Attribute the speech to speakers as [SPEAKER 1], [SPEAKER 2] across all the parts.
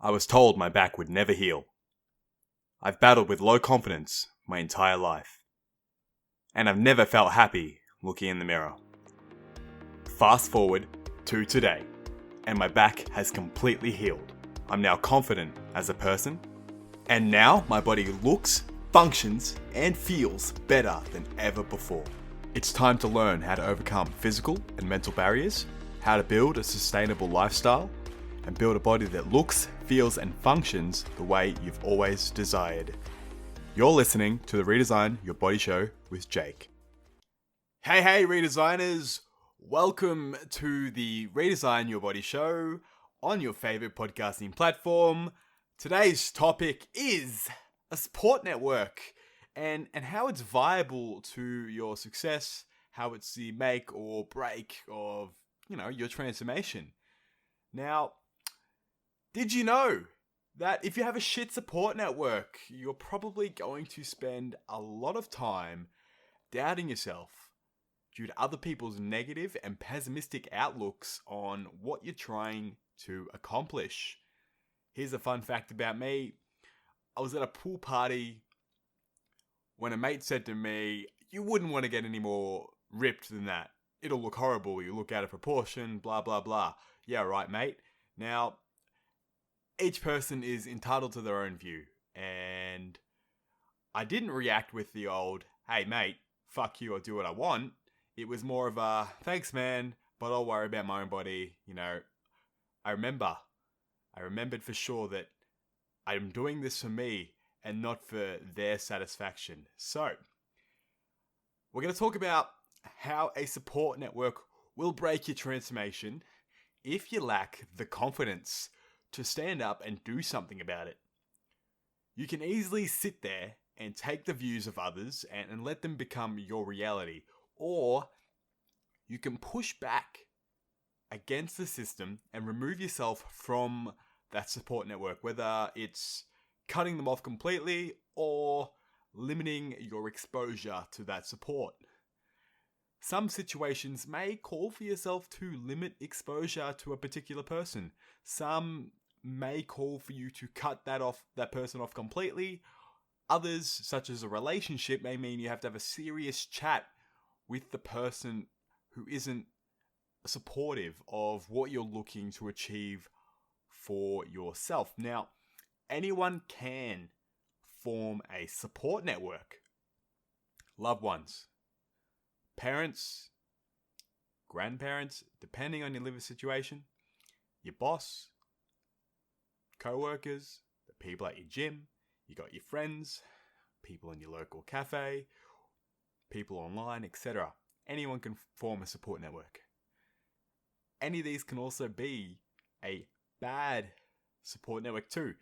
[SPEAKER 1] I was told my back would never heal. I've battled with low confidence my entire life. And I've never felt happy looking in the mirror. Fast forward to today, and my back has completely healed. I'm now confident as a person, and now my body looks, functions, and feels better than ever before. It's time to learn how to overcome physical and mental barriers, how to build a sustainable lifestyle, and build a body that looks, feels, and functions the way you've always desired. You're listening to the Redesign Your Body Show with Jake. Hey redesigners! Welcome to the Redesign Your Body Show on your favorite podcasting platform. Today's topic is a support network and how it's viable to your success, how it's the make or break of, your transformation. Now, did you know that if you have a shit support network, you're probably going to spend a lot of time doubting yourself due to other people's negative and pessimistic outlooks on what you're trying to accomplish? Here's a fun fact about me. I was at a pool party when a mate said to me, "You wouldn't want to get any more ripped than that. It'll look horrible. You look out of proportion, blah, blah, blah." Yeah, right, mate. Now, each person is entitled to their own view, and I didn't react with the old, "Hey mate, fuck you, I'll do what I want." It was more of a, "Thanks man, but I'll worry about my own body." I remembered for sure that I'm doing this for me and not for their satisfaction. So, we're going to talk about how a support network will break your transformation if you lack the confidence to stand up and do something about it. You can easily sit there and take the views of others and let them become your reality. Or you can push back against the system and remove yourself from that support network, whether it's cutting them off completely or limiting your exposure to that support. Some situations may call for yourself to limit exposure to a particular person. Some may call for you to cut that person off completely. Others, such as a relationship, may mean you have to have a serious chat with the person who isn't supportive of what you're looking to achieve for yourself. Now, anyone can form a support network. Loved ones, parents, grandparents, depending on your living situation, your boss, co-workers, the people at your gym, you got your friends, people in your local cafe, people online, etc. Anyone can form a support network. Any of these can also be a bad support network too,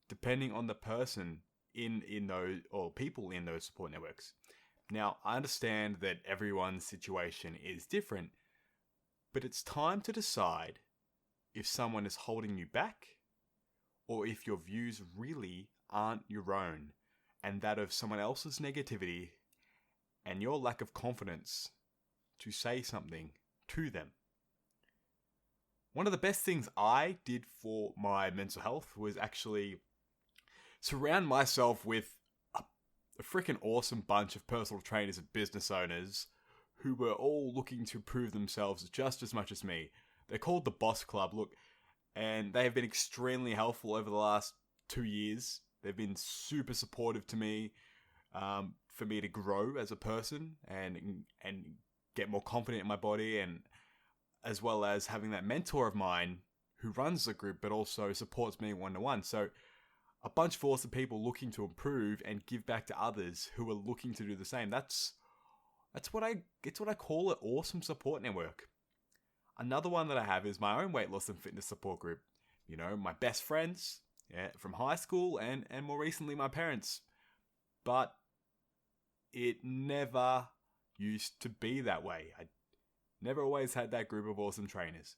[SPEAKER 1] depending on the person in those or people in those support networks. Now, I understand that everyone's situation is different, but it's time to decide if someone is holding you back or if your views really aren't your own and that of someone else's negativity and your lack of confidence to say something to them. One of the best things I did for my mental health was actually surround myself with a freaking awesome bunch of personal trainers and business owners who were all looking to prove themselves just as much as me. They're called the Boss Club. Look, and they have been extremely helpful over the last 2 years. They've been super supportive to me, for me to grow as a person and get more confident in my body, and as well as having that mentor of mine who runs the group but also supports me one-to-one. So a bunch of awesome people looking to improve and give back to others who are looking to do the same. It's what I call an awesome support network. Another one that I have is my own weight loss and fitness support group. My best friends from high school and more recently my parents. But it never used to be that way. I never always had that group of awesome trainers.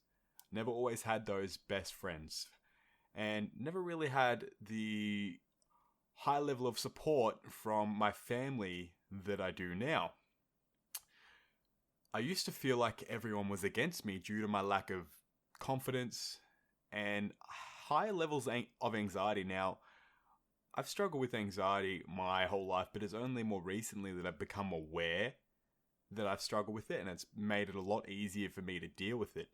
[SPEAKER 1] Never always had those best friends. And never really had the high level of support from my family that I do now. I used to feel like everyone was against me due to my lack of confidence and high levels of anxiety. Now, I've struggled with anxiety my whole life, but it's only more recently that I've become aware that I've struggled with it, and it's made it a lot easier for me to deal with it.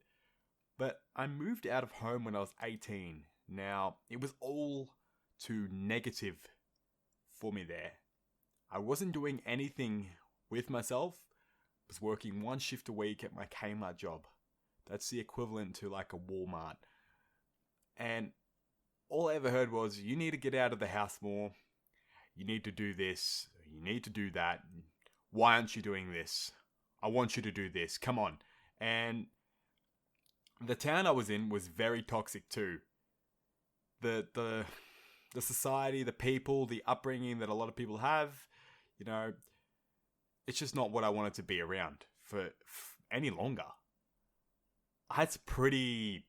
[SPEAKER 1] But I moved out of home when I was 18. Now, it was all too negative for me there. I wasn't doing anything with myself. I was working one shift a week at my Kmart job. That's the equivalent to like a Walmart. And all I ever heard was, you need to get out of the house more. You need to do this. You need to do that. Why aren't you doing this? I want you to do this. Come on. And the town I was in was very toxic too. The society, the people, the upbringing that a lot of people have, it's just not what I wanted to be around for any longer. I had some pretty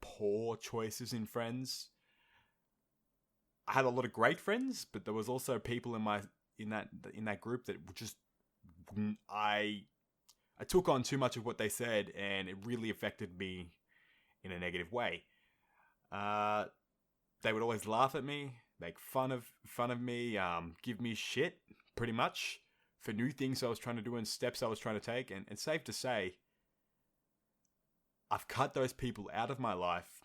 [SPEAKER 1] poor choices in friends. I had a lot of great friends, but there was also people in that group that were just I took on too much of what they said, and it really affected me in a negative way. They would always laugh at me, make fun of me, give me shit, pretty much, for new things I was trying to do and steps I was trying to take. And it's safe to say, I've cut those people out of my life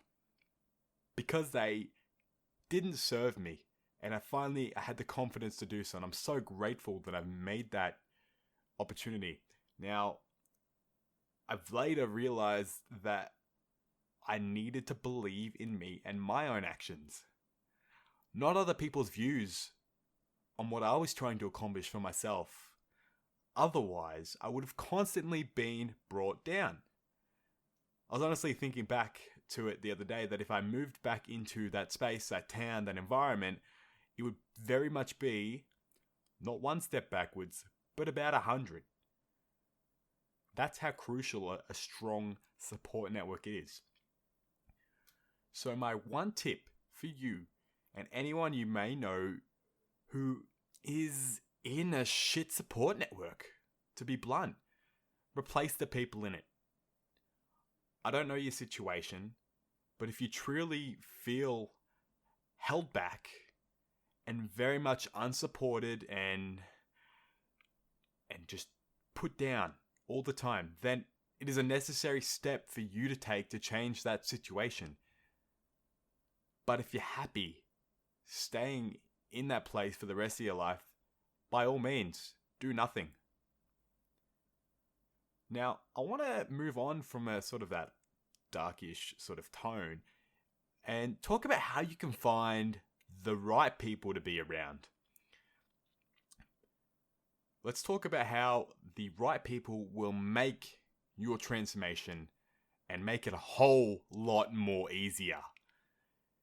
[SPEAKER 1] because they didn't serve me. And I had the confidence to do so. And I'm so grateful that I've made that opportunity. Now, I've later realized that I needed to believe in me and my own actions, not other people's views on what I was trying to accomplish for myself. Otherwise, I would have constantly been brought down. I was honestly thinking back to it the other day that if I moved back into that space, that town, that environment, it would very much be not one step backwards, but about 100. That's how crucial a strong support network is. So my one tip for you and anyone you may know who is in a shit support network, to be blunt, replace the people in it. I don't know your situation, but if you truly feel held back and very much unsupported and just put down all the time, then it is a necessary step for you to take to change that situation. But if you're happy staying in that place for the rest of your life, by all means, do nothing. Now, I want to move on from a sort of that darkish sort of tone and talk about how you can find the right people to be around. Let's talk about how the right people will make your transformation and make it a whole lot more easier.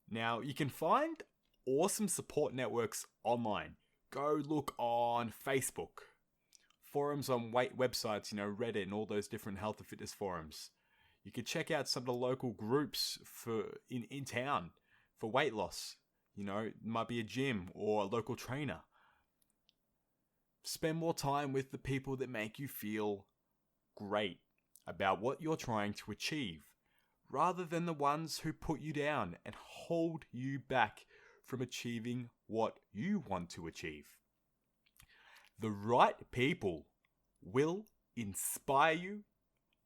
[SPEAKER 1] Now, you can find awesome support networks online. Go look on Facebook, forums on websites, Reddit and all those different health and fitness forums. You could check out some of the local groups in town for weight loss. It might be a gym or a local trainer. Spend more time with the people that make you feel great about what you're trying to achieve, rather than the ones who put you down and hold you back from achieving what you want to achieve. The right people will inspire you,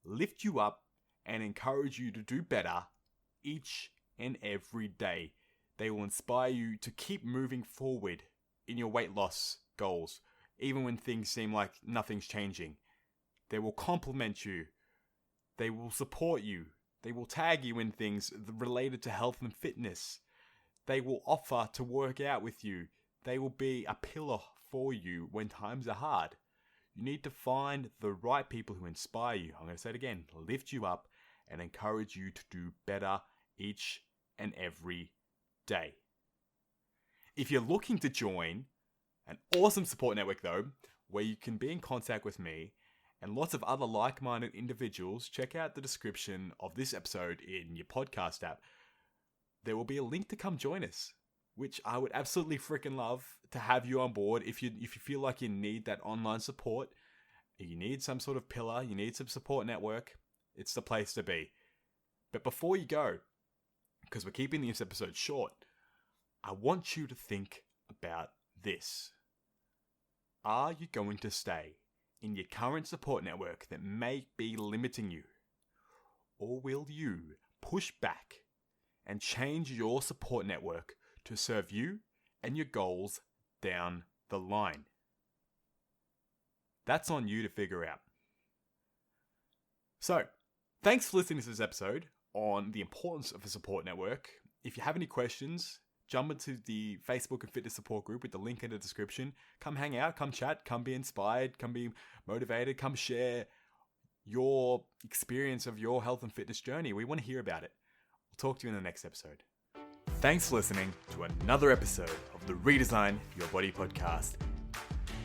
[SPEAKER 1] lift you up, and encourage you to do better each and every day. They will inspire you to keep moving forward in your weight loss goals, even when things seem like nothing's changing. They will compliment you. They will support you. They will tag you in things related to health and fitness. They will offer to work out with you. They will be a pillar for you when times are hard. You need to find the right people who inspire you. I'm going to say it again, lift you up and encourage you to do better each and every day. If you're looking to join an awesome support network though, where you can be in contact with me and lots of other like-minded individuals, check out the description of this episode in your podcast app. There will be a link to come join us, which I would absolutely freaking love to have you on board. If you feel like you need that online support, you need some sort of pillar, you need some support network, it's the place to be. But before you go because we're keeping this episode short, I want you to think about this. Are you going to stay in your current support network that may be limiting you? Or will you push back and change your support network to serve you and your goals down the line? That's on you to figure out. So, thanks for listening to this episode on the importance of a support network. If you have any questions, jump into the Facebook and fitness support group with the link in the description. Come hang out, come chat, come be inspired, come be motivated, come share your experience of your health and fitness journey. We want to hear about it. We'll talk to you in the next episode. Thanks for listening to another episode of the Redesign Your Body podcast.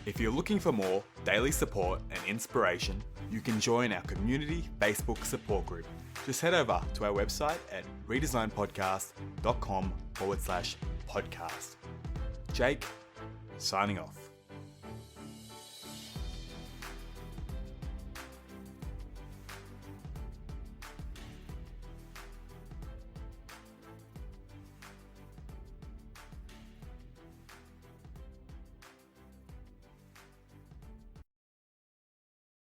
[SPEAKER 1] If you're looking for more daily support and inspiration, you can join our community Facebook support group. Just head over to our website at redesignpodcast.com/podcast. Jake, signing off.